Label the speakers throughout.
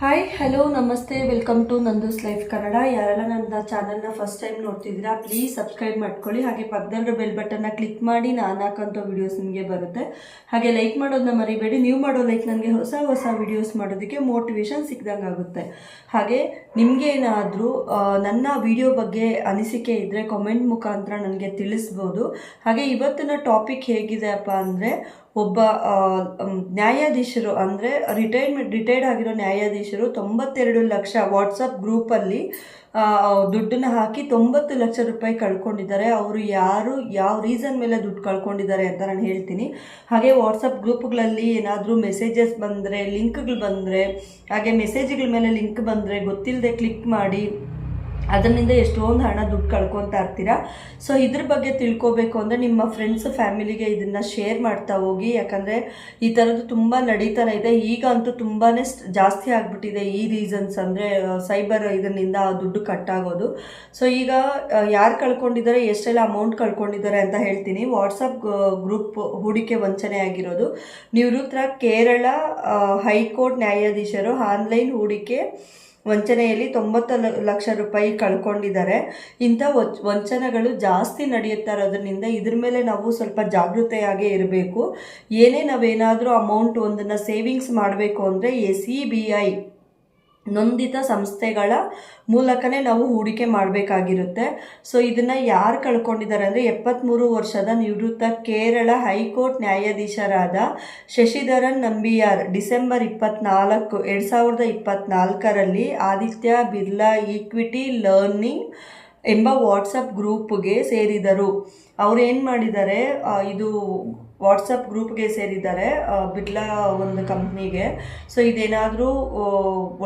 Speaker 1: Hi hello ನಮಸ್ತೆ welcome to ನಂದೂಸ್ life Kannada. ಯಾರೆಲ್ಲ ನನ್ನ ಚಾನಲ್ನ ಫಸ್ಟ್ ಟೈಮ್ ನೋಡ್ತಿದ್ದೀರಾ ಪ್ಲೀಸ್ ಸಬ್ಸ್ಕ್ರೈಬ್ ಮಾಡ್ಕೊಳ್ಳಿ. ಹಾಗೆ ಪಕ್ಕದಲ್ಲಿರೋ ಬೆಲ್ ಬಟನ್ನ ಕ್ಲಿಕ್ ಮಾಡಿ ನಾನು ಹಾಕೋಂಥ ವಿಡಿಯೋಸ್ ನಿಮಗೆ ಬರುತ್ತೆ. ಹಾಗೆ ಲೈಕ್ ಮಾಡೋದನ್ನ ಮರಿಬೇಡಿ. ನೀವು ಮಾಡೋ ಲೈಕ್ ನನಗೆ ಹೊಸ ಹೊಸ ವಿಡಿಯೋಸ್ ಮಾಡೋದಕ್ಕೆ ಮೋಟಿವೇಶನ್ ಸಿಕ್ದಂಗೆ ಆಗುತ್ತೆ. ಹಾಗೆ ನಿಮಗೇನಾದರೂ ನನ್ನ ವಿಡಿಯೋ ಬಗ್ಗೆ ಅನಿಸಿಕೆ ಇದ್ದರೆ ಕಾಮೆಂಟ್ ಮುಖಾಂತರ ನನಗೆ ತಿಳಿಸ್ಬೋದು. ಹಾಗೆ ಇವತ್ತಿನ ಟಾಪಿಕ್ ಹೇಗಿದೆಯಪ್ಪ ಅಂದರೆ, ಒಬ್ಬ ನ್ಯಾಯಾಧೀಶರು ಅಂದರೆ ರಿಟೈರ್ಡ್ ಆಗಿರೋ ನ್ಯಾಯಾಧೀಶರು 92 ಲಕ್ಷ ವಾಟ್ಸಪ್ ಗ್ರೂಪಲ್ಲಿ ದುಡ್ಡನ್ನು ಹಾಕಿ 90 ಲಕ್ಷ ರೂಪಾಯಿ ಕಳ್ಕೊಂಡಿದ್ದಾರೆ. ಅವರು ಯಾವ ರೀಸನ್ ಮೇಲೆ ದುಡ್ಡು ಕಳ್ಕೊಂಡಿದ್ದಾರೆ ಅಂತ ನಾನು ಹೇಳ್ತೀನಿ. ಹಾಗೆ ವಾಟ್ಸಪ್ ಗ್ರೂಪ್ಗಳಲ್ಲಿ ಏನಾದರೂ ಮೆಸೇಜಸ್ ಬಂದರೆ, ಲಿಂಕ್ಗಳು ಬಂದರೆ, ಹಾಗೆ ಮೆಸೇಜ್ಗಳ ಮೇಲೆ ಲಿಂಕ್ ಬಂದರೆ ಗೊತ್ತಿಲ್ಲದೆ ಕ್ಲಿಕ್ ಮಾಡಿ ಅದರಿಂದ ಎಷ್ಟೊಂದು ಹಣ ದುಡ್ಡು ಕಳ್ಕೊತಾ ಇರ್ತೀರಾ. ಸೊ ಇದ್ರ ಬಗ್ಗೆ ತಿಳ್ಕೊಬೇಕು ಅಂದರೆ ನಿಮ್ಮ ಫ್ರೆಂಡ್ಸ್ ಫ್ಯಾಮಿಲಿಗೆ ಇದನ್ನು ಶೇರ್ ಮಾಡ್ತಾ ಹೋಗಿ. ಯಾಕಂದರೆ ಈ ಥರದ್ದು ತುಂಬ ನಡೀತಾನೆ ಇದೆ. ಈಗ ಅಂತೂ ತುಂಬಾ ಜಾಸ್ತಿ ಆಗಿಬಿಟ್ಟಿದೆ ಈ ರೀಸನ್ಸ್, ಅಂದರೆ ಸೈಬರ್ ಇದರಿಂದ ದುಡ್ಡು ಕಟ್ಟಾಗೋದು. ಸೊ ಈಗ ಯಾರು ಕಳ್ಕೊಂಡಿದ್ದಾರೆ, ಎಷ್ಟೆಲ್ಲ ಅಮೌಂಟ್ ಕಳ್ಕೊಂಡಿದ್ದಾರೆ ಅಂತ ಹೇಳ್ತೀನಿ. ವಾಟ್ಸಪ್ ಗ್ರೂಪ್ ಹೂಡಿಕೆ ವಂಚನೆ ಆಗಿರೋದು. ನಿವೃತ್ತ ಕೇರಳ ಹೈಕೋರ್ಟ್ ನ್ಯಾಯಾಧೀಶರು ಆನ್ಲೈನ್ ಹೂಡಿಕೆ ವಂಚನೆಯಲ್ಲಿ 90 ಲಕ್ಷ ರೂಪಾಯಿ ಕಳ್ಕೊಂಡಿದ್ದಾರೆ. ಇಂಥ ವಂಚನೆಗಳು ಜಾಸ್ತಿ ನಡೆಯುತ್ತಾ ಇರೋದ್ರಿಂದ ಇದ್ರ ಮೇಲೆ ನಾವು ಸ್ವಲ್ಪ ಜಾಗೃತೆಯಾಗೇ ಇರಬೇಕು. ನಾವೇನಾದರೂ ಅಮೌಂಟ್ ಒಂದನ್ನು ಸೇವಿಂಗ್ಸ್ ಮಾಡಬೇಕು ಅಂದರೆ SBI ನೊಂದಿತ ಸಂಸ್ಥೆಗಳ ಮೂಲಕನೇ ನಾವು ಹೂಡಿಕೆ ಮಾಡಬೇಕಾಗಿರುತ್ತೆ. ಸೊ ಇದನ್ನು ಯಾರು ಕಳ್ಕೊಂಡಿದ್ದಾರೆ ಅಂದರೆ 73 ವರ್ಷದ ನಿವೃತ್ತ ಕೇರಳ ಹೈಕೋರ್ಟ್ ನ್ಯಾಯಾಧೀಶರಾದ ಶಶಿಧರನ್ ನಂಬಿಯಾರ್ ಡಿಸೆಂಬರ್ 24, 2024ರಲ್ಲಿ ಆದಿತ್ಯ ಬಿರ್ಲಾ ಈಕ್ವಿಟಿ ಲರ್ನಿಂಗ್ ಎಂಬ ವಾಟ್ಸಪ್ ಗ್ರೂಪ್ಗೆ ಸೇರಿದರು. ಅವ್ರು ಏನು ಮಾಡಿದ್ದಾರೆ, ಇದು ವಾಟ್ಸಪ್ ಗ್ರೂಪ್ಗೆ ಸೇರಿದ್ದಾರೆ, ಬಿರ್ಲಾ ಒಂದು ಕಂಪ್ನಿಗೆ. ಸೊ ಇದೇನಾದರೂ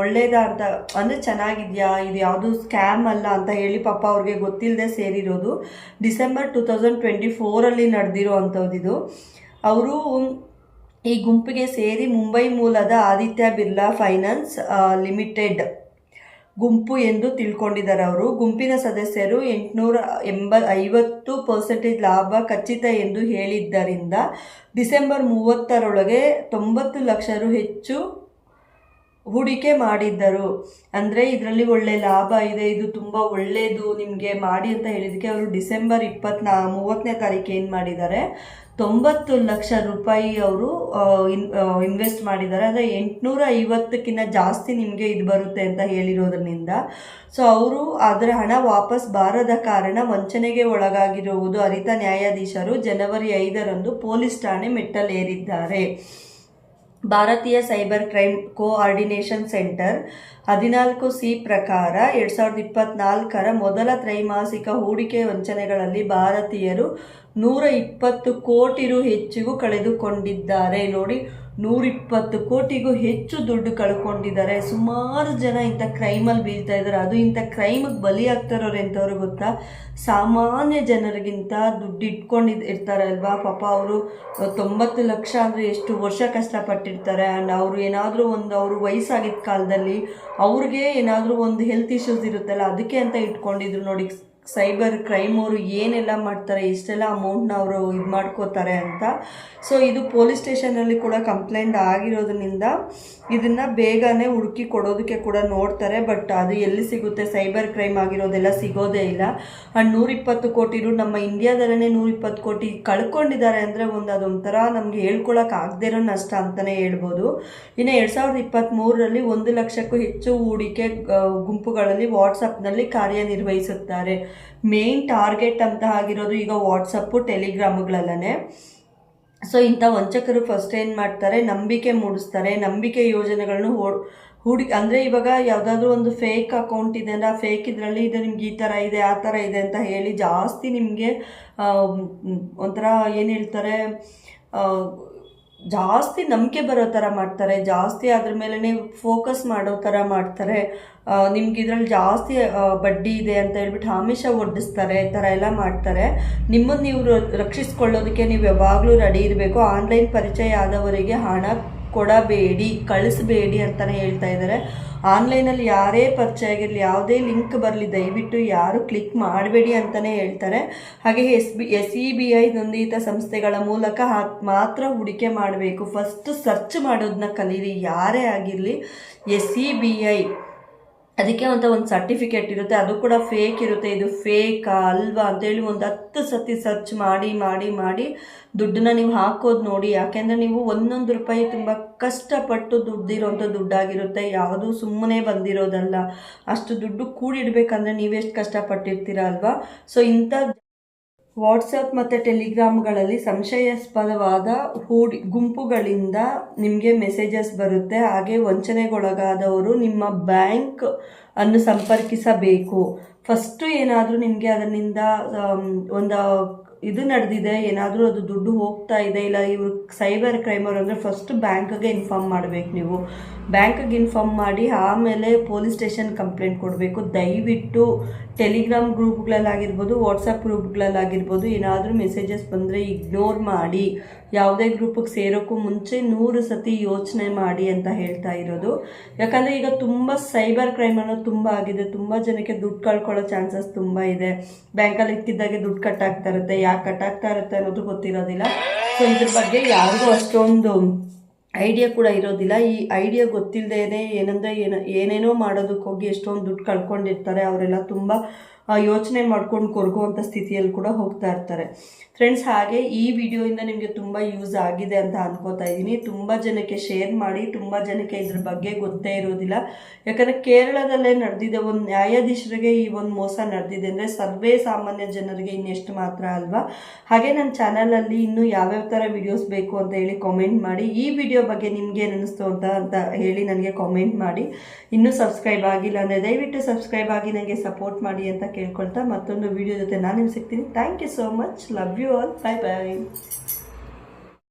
Speaker 1: ಒಳ್ಳೇದಾ ಅಂತ, ಅಂದರೆ ಚೆನ್ನಾಗಿದೆಯಾ, ಇದು ಯಾವುದು ಸ್ಕ್ಯಾಮ್ ಅಲ್ಲ ಅಂತ ಹೇಳಿ ಪಾಪ ಅವ್ರಿಗೆ ಗೊತ್ತಿಲ್ಲದೆ ಸೇರಿರೋದು. ಡಿಸೆಂಬರ್ 2024ರಲ್ಲಿ ನಡೆದಿರೋ ಅಂಥದ್ದು ಇದು. ಅವರು ಈ ಗುಂಪಿಗೆ ಸೇರಿ ಮುಂಬೈ ಮೂಲದ ಆದಿತ್ಯ ಬಿರ್ಲಾ ಫೈನಾನ್ಸ್ ಲಿಮಿಟೆಡ್ ಗುಂಪು ಎಂದು ತಿಳ್ಕೊಂಡಿದ್ದಾರೆ. ಅವರು ಗುಂಪಿನ ಸದಸ್ಯರು 850% ಲಾಭ ಖಚಿತ ಎಂದು ಹೇಳಿದ್ದರಿಂದ ಡಿಸೆಂಬರ್ 30ರೊಳಗೆ 90 ಲಕ್ಷ ಹೆಚ್ಚು ಹೂಡಿಕೆ ಮಾಡಿದ್ದರು. ಅಂದರೆ ಇದರಲ್ಲಿ ಒಳ್ಳೆ ಲಾಭ ಇದೆ, ಇದು ತುಂಬ ಒಳ್ಳೆಯದು ನಿಮಗೆ ಮಾಡಿ ಅಂತ ಹೇಳಿದ್ದಕ್ಕೆ ಅವರು ಡಿಸೆಂಬರ್ 30ನೇ ತಾರೀಕು ಏನು ಮಾಡಿದ್ದಾರೆ, 90 ಲಕ್ಷ ರೂಪಾಯಿ ಅವರು ಇನ್ವೆಸ್ಟ್ ಮಾಡಿದ್ದಾರೆ. ಅಂದರೆ 850ಕ್ಕಿಂತ ಜಾಸ್ತಿ ನಿಮಗೆ ಇದು ಬರುತ್ತೆ ಅಂತ ಹೇಳಿರೋದ್ರಿಂದ ಸೊ ಅವರು ಅದರ ಹಣ ವಾಪಸ್ ಬಾರದ ಕಾರಣ ವಂಚನೆಗೆ ಒಳಗಾಗಿರುವುದು ಅರಿತ ನ್ಯಾಯಾಧೀಶರು ಜನವರಿ 5ರಂದು ಪೊಲೀಸ್ ಠಾಣೆ ಮೆಟ್ಟಲೇರಿದ್ದಾರೆ. ಭಾರತೀಯ cyber crime coordination centre 14C ಪ್ರಕಾರ 2024ರ ಮೊದಲ ತ್ರೈಮಾಸಿಕ ಹೂಡಿಕೆ ವಂಚನೆಗಳಲ್ಲಿ ಭಾರತೀಯರು 120 ಕೋಟಿ ರು ಹೆಚ್ಚಿಗೂ ಕಳೆದುಕೊಂಡಿದ್ದಾರೆ. ನೋಡಿ, 120 ಕೋಟಿಗೂ ಹೆಚ್ಚು ದುಡ್ಡು ಕಳ್ಕೊಂಡಿದ್ದಾರೆ. ಸುಮಾರು ಜನ ಇಂಥ ಕ್ರೈಮಲ್ಲಿ ಬೀಳ್ತಾ ಇದ್ದಾರೆ. ಅದು ಇಂಥ ಕ್ರೈಮಿಗೆ ಬಲಿಯಾಗ್ತಾರೋರು ಎಂಥವ್ರು ಗೊತ್ತಾ, ಸಾಮಾನ್ಯ ಜನರಿಗಿಂತ ದುಡ್ಡು ಇರ್ತಾರಲ್ವಾ ಪಾಪ. ಅವರು 90 ಲಕ್ಷ ಅಂದರೆ ಎಷ್ಟು ವರ್ಷ ಕಷ್ಟಪಟ್ಟಿರ್ತಾರೆ. ಆ್ಯಂಡ್ ಅವರು ಏನಾದರೂ ಒಂದು ಅವರು ವಯಸ್ಸಾಗಿದ್ದ ಕಾಲದಲ್ಲಿ ಅವ್ರಿಗೆ ಏನಾದರೂ ಒಂದು ಹೆಲ್ತ್ ಇಶ್ಯೂಸ್ ಇರುತ್ತಲ್ಲ, ಅದಕ್ಕೆ ಅಂತ ಇಟ್ಕೊಂಡಿದ್ರು. ನೋಡಿ, ಸೈಬರ್ ಕ್ರೈಮ್ ಅವರು ಏನೆಲ್ಲ ಮಾಡ್ತಾರೆ, ಇಷ್ಟೆಲ್ಲ ಅಮೌಂಟ್ನ ಅವರು ಇದು ಮಾಡ್ಕೋತಾರೆ ಅಂತ. ಸೊ ಇದು ಪೊಲೀಸ್ ಸ್ಟೇಷನಲ್ಲಿ ಕೂಡ ಕಂಪ್ಲೇಂಟ್ ಆಗಿರೋದ್ರಿಂದ ಇದನ್ನು ಬೇಗನೆ ಹುಡುಕಿ ಕೊಡೋದಕ್ಕೆ ಕೂಡ ನೋಡ್ತಾರೆ. ಬಟ್ ಅದು ಎಲ್ಲಿ ಸಿಗುತ್ತೆ, ಸೈಬರ್ ಕ್ರೈಮ್ ಆಗಿರೋದೆಲ್ಲ ಸಿಗೋದೇ ಇಲ್ಲ. ಆ್ಯಂಡ್ 120 ಕೋಟಿ ರು ನಮ್ಮ ಇಂಡಿಯಾದಲ್ಲೇ 120 ಕೋಟಿ ಕಳ್ಕೊಂಡಿದ್ದಾರೆ ಅಂದರೆ ಅದೊಂಥರ ನಮಗೆ ಹೇಳ್ಕೊಳಕ್ಕೆ ಆಗದೇ ಇರೋ ನಷ್ಟ ಅಂತಲೇ ಹೇಳ್ಬೋದು. ಇನ್ನು 2023ರಲ್ಲಿ 1 ಲಕ್ಷಕ್ಕೂ ಹೆಚ್ಚು ಹೂಡಿಕೆ ಗುಂಪುಗಳಲ್ಲಿ ವಾಟ್ಸಪ್ನಲ್ಲಿ ಕಾರ್ಯನಿರ್ವಹಿಸುತ್ತಾರೆ. ಮೇನ್ ಟಾರ್ಗೆಟ್ ಅಂತ ಆಗಿರೋದು ಈಗ ವಾಟ್ಸಪ್ಪು, ಟೆಲಿಗ್ರಾಮ್ಗಳಲ್ಲೇ. ಸೊ ಇಂಥ ವಂಚಕರು ಫಸ್ಟ್ ಏನು ಮಾಡ್ತಾರೆ, ನಂಬಿಕೆ ಮೂಡಿಸ್ತಾರೆ. ನಂಬಿಕೆ ಯೋಜನೆಗಳನ್ನು ಅಂದರೆ ಇವಾಗ ಯಾವುದಾದ್ರೂ ಒಂದು ಫೇಕ್ ಅಕೌಂಟ್ ಇದೆ ಅಂದರೆ ಆ ಫೇಕ್ ಇದರಲ್ಲಿ ಇದು ನಿಮ್ಗೆ ಈ ಥರ ಇದೆ, ಆ ಥರ ಇದೆ ಅಂತ ಹೇಳಿ ಜಾಸ್ತಿ ನಿಮಗೆ ಒಂಥರ ಏನು ಹೇಳ್ತಾರೆ, ಜಾಸ್ತಿ ನಂಬಿಕೆ ಬರೋ ಥರ ಮಾಡ್ತಾರೆ. ಜಾಸ್ತಿ ಅದ್ರ ಮೇಲೆ ಫೋಕಸ್ ಮಾಡೋ ಥರ ಮಾಡ್ತಾರೆ. ನಿಮ್ಗೆ ಇದರಲ್ಲಿ ಜಾಸ್ತಿ ಬಡ್ಡಿ ಇದೆ ಅಂತ ಹೇಳ್ಬಿಟ್ಟು ಆಮಿಷ ಒಡ್ಡಿಸ್ತಾರೆ. ಈ ಥರ ಎಲ್ಲ ಮಾಡ್ತಾರೆ. ನಿಮ್ಮನ್ನು ನೀವು ರಕ್ಷಿಸ್ಕೊಳ್ಳೋದಕ್ಕೆ ನೀವು ಯಾವಾಗಲೂ ರೆಡಿ ಇರಬೇಕು. ಆನ್ಲೈನ್ ಪರಿಚಯ ಆದವರಿಗೆ ಹಣ ಕೊಡಬೇಡಿ, ಕಳಿಸಬೇಡಿ ಅಂತಲೇ ಹೇಳ್ತಾ ಇದ್ದಾರೆ. ಆನ್ಲೈನಲ್ಲಿ ಯಾರೇ ಪರಿಚಯ ಆಗಿರಲಿ, ಯಾವುದೇ ಲಿಂಕ್ ಬರಲಿ, ದಯವಿಟ್ಟು ಯಾರು ಕ್ಲಿಕ್ ಮಾಡಬೇಡಿ ಅಂತಲೇ ಹೇಳ್ತಾರೆ. ಹಾಗೆ SEBI ನೋಂದಾಯಿತ ಸಂಸ್ಥೆಗಳ ಮೂಲಕ ಮಾತ್ರ ಹೂಡಿಕೆ ಮಾಡಬೇಕು. ಫಸ್ಟ್ ಸರ್ಚ್ ಮಾಡೋದನ್ನ ಕಲೀರಿ, ಯಾರೇ ಆಗಿರಲಿ. SEBI ಅದಕ್ಕೆ ಅಂತ ಒಂದು ಸರ್ಟಿಫಿಕೇಟ್ ಇರುತ್ತೆ, ಅದು ಕೂಡ ಫೇಕ್ ಇರುತ್ತೆ. ಇದು ಫೇಕಾ ಅಲ್ವಾ ಅಂತೇಳಿ ಒಂದು 10 ಸತಿ ಸರ್ಚ್ ಮಾಡಿ ಮಾಡಿ ಮಾಡಿ ದುಡ್ಡನ್ನ ನೀವು ಹಾಕೋದು ನೋಡಿ. ಯಾಕೆಂದರೆ ನೀವು ಒಂದೊಂದು ರೂಪಾಯಿ ತುಂಬ ಕಷ್ಟಪಟ್ಟು ದುಡ್ಡಿರೋಂಥ ದುಡ್ಡಾಗಿರುತ್ತೆ, ಯಾವುದೂ ಸುಮ್ಮನೆ ಬಂದಿರೋದಲ್ಲ. ಅಷ್ಟು ದುಡ್ಡು ಕೂಡಿಡ್ಬೇಕಂದ್ರೆ ನೀವೆಷ್ಟು ಕಷ್ಟಪಟ್ಟಿರ್ತೀರ ಅಲ್ವಾ. ಸೊ ಇಂಥ ವಾಟ್ಸಪ್ ಮತ್ತು ಟೆಲಿಗ್ರಾಮ್ಗಳಲ್ಲಿ ಸಂಶಯಾಸ್ಪದವಾದ ಗುಂಪುಗಳಿಂದ ನಿಮಗೆ ಮೆಸೇಜಸ್ ಬರುತ್ತೆ. ಹಾಗೆ ವಂಚನೆಗೊಳಗಾದವರು ನಿಮ್ಮ ಬ್ಯಾಂಕ್ ಅನ್ನು ಸಂಪರ್ಕಿಸಬೇಕು. ಫಸ್ಟು ಏನಾದರೂ ನಿಮಗೆ ಅದರಿಂದ ಒಂದು ಇದು ನಡೆದಿದೆ, ಏನಾದರೂ ಅದು ದುಡ್ಡು ಹೋಗ್ತಾ ಇದೆ, ಇಲ್ಲ ಇವರು ಸೈಬರ್ ಕ್ರೈಮರ್ ಅಂದರೆ ಫಸ್ಟ್ ಬ್ಯಾಂಕ್ಗೆ ಇನ್ಫಾರ್ಮ್ ಮಾಡಬೇಕು. ನೀವು ಬ್ಯಾಂಕ್ಗೆ ಇನ್ಫಾರ್ಮ್ ಮಾಡಿ ಆಮೇಲೆ ಪೊಲೀಸ್ ಸ್ಟೇಷನ್ ಕಂಪ್ಲೇಂಟ್ ಕೊಡಬೇಕು. ದಯವಿಟ್ಟು ಟೆಲಿಗ್ರಾಮ್ ಗ್ರೂಪ್ಗಳಲ್ಲಾಗಿರ್ಬೋದು, ವಾಟ್ಸಪ್ ಗ್ರೂಪ್ಗಳಲ್ಲಾಗಿರ್ಬೋದು ಏನಾದರೂ ಮೆಸೇಜಸ್ ಬಂದರೆ ಇಗ್ನೋರ್ ಮಾಡಿ. ಯಾವುದೇ ಗ್ರೂಪಿಗೆ ಸೇರೋಕ್ಕೂ ಮುಂಚೆ 100 ಸತಿ ಯೋಚನೆ ಮಾಡಿ ಅಂತ ಹೇಳ್ತಾ ಇರೋದು. ಯಾಕಂದರೆ ಈಗ ತುಂಬ ಸೈಬರ್ ಕ್ರೈಮ್ ಅನ್ನೋದು ತುಂಬ ಆಗಿದೆ. ತುಂಬ ಜನಕ್ಕೆ ದುಡ್ಡು ಕಳ್ಕೊಳ್ಳೋ ಚಾನ್ಸಸ್ ತುಂಬ ಇದೆ. ಬ್ಯಾಂಕಲ್ಲಿ ಇಟ್ಟಿದ್ದಾಗೆ ದುಡ್ಡು ಕಟ್ಟಾಗ್ತಾ ಇರುತ್ತೆ, ಯಾಕೆ ಕಟ್ಟಾಗ್ತಾ ಇರುತ್ತೆ ಅನ್ನೋದು ಗೊತ್ತಿರೋದಿಲ್ಲ. ಸೊ ಇದ್ರ ಬಗ್ಗೆ ಯಾರಿಗೂ ಅಷ್ಟೊಂದು ಐಡಿಯಾ ಕೂಡ ಇರೋದಿಲ್ಲ. ಈ ಐಡಿಯಾ ಗೊತ್ತಿಲ್ಲದೇ ಏನೇನೋ ಮಾಡೋದಕ್ಕೆ ಹೋಗಿ ಎಷ್ಟೊಂದು ದುಡ್ಡು ಕಳ್ಕೊಂಡಿರ್ತಾರೆ. ಅವರೆಲ್ಲ ತುಂಬ ಯೋಚನೆ ಮಾಡ್ಕೊಂಡು ಕೊರಗುವಂಥ ಸ್ಥಿತಿಯಲ್ಲಿ ಕೂಡ ಹೋಗ್ತಾ ಇರ್ತಾರೆ. ಫ್ರೆಂಡ್ಸ್, ಹಾಗೆ ಈ ವಿಡಿಯೋಯಿಂದ ನಿಮಗೆ ತುಂಬ ಯೂಸ್ ಆಗಿದೆ ಅಂತ ಅನ್ಕೋತಾ ಇದ್ದೀನಿ. ತುಂಬ ಜನಕ್ಕೆ ಶೇರ್ ಮಾಡಿ. ತುಂಬ ಜನಕ್ಕೆ ಇದ್ರ ಬಗ್ಗೆ ಗೊತ್ತೇ ಇರೋದಿಲ್ಲ. ಯಾಕಂದರೆ ಕೇರಳದಲ್ಲೇ ನಡೆದಿದೆ, ಒಂದು ನ್ಯಾಯಾಧೀಶರಿಗೆ ಈ ಒಂದು ಮೋಸ ನಡೆದಿದೆ ಅಂದರೆ ಸರ್ವೇ ಸಾಮಾನ್ಯ ಜನರಿಗೆ ಇನ್ನೆಷ್ಟು ಮಾತ್ರ ಅಲ್ವಾ. ಹಾಗೆ ನನ್ನ ಚಾನಲಲ್ಲಿ ಇನ್ನೂ ಯಾವ್ಯಾವ ಥರ ವಿಡಿಯೋಸ್ ಬೇಕು ಅಂತ ಹೇಳಿ ಕಾಮೆಂಟ್ ಮಾಡಿ. ಈ ವಿಡಿಯೋ ಬಗ್ಗೆ ನಿಮ್ಗೆ ಏನು ಅನ್ನಿಸ್ತು ಅಂತ ಹೇಳಿ ನನಗೆ ಕಾಮೆಂಟ್ ಮಾಡಿ. ಇನ್ನೂ ಸಬ್ಸ್ಕ್ರೈಬ್ ಆಗಿಲ್ಲ ಅಂದರೆ ದಯವಿಟ್ಟು ಸಬ್ಸ್ಕ್ರೈಬ್ ಆಗಿ ನನಗೆ ಸಪೋರ್ಟ್ ಮಾಡಿ ಅಂತ ಕೇಳ್ಕೊಳ್ತಾ ಮತ್ತೊಂದು ವಿಡಿಯೋ ಜೊತೆ ನಾನು ನಿಮ್ಗೆ ಸಿಗ್ತೀನಿ. Thank you so much. Love you all. Bye bye.